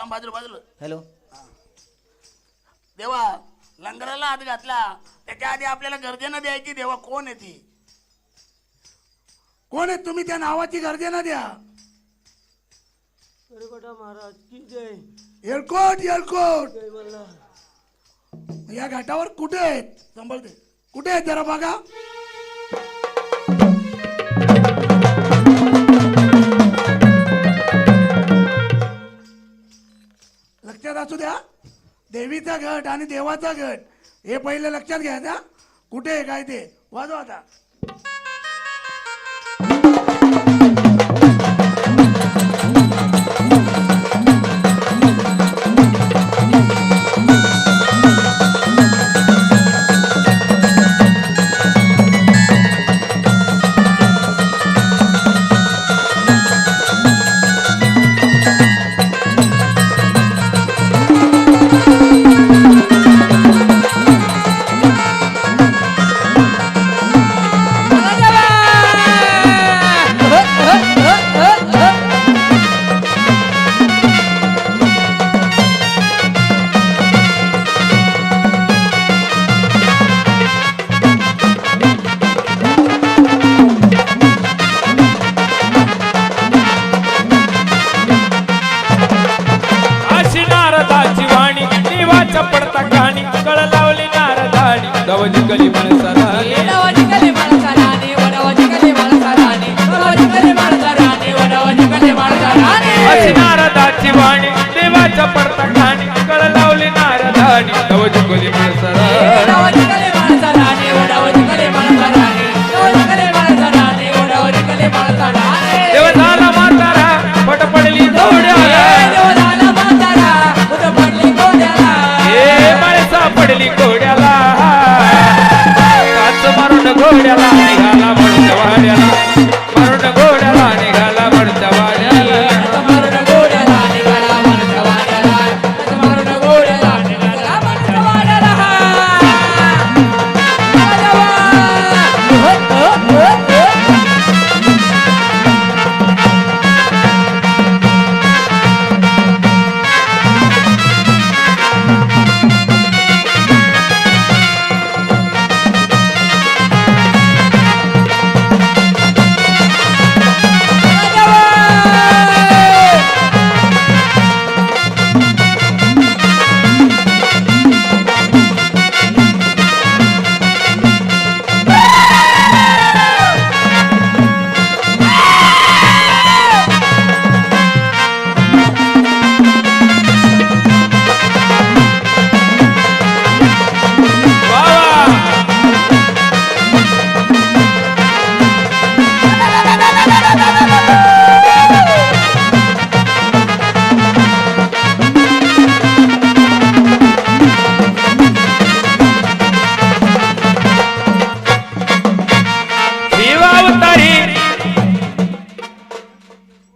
थांब बाजूला हॅलो. देवा लंगराला हात घातला त्याच्या आधी आपल्याला गर्जना द्यायची. देवा कोण आहे ती? कोण आहे तुम्ही? त्या नावाची गर्जना द्या. महाराज की जय. एअरकोट एअरकोट. जय मला. या घाटावर कुठे आहेत? सांभाळते कुठे आहेत जरा बघा. लक्षात असू द्या, देवीचा गट आणि देवाचा गट हे पहिले लक्षात घ्यायचा. कुठे आहे काय ते वाजवा आता.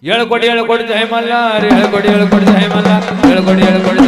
येळकोट येळकोट जय मल्हार. येळकोट येळकोट जय मल्हार. येळकोट येळकोट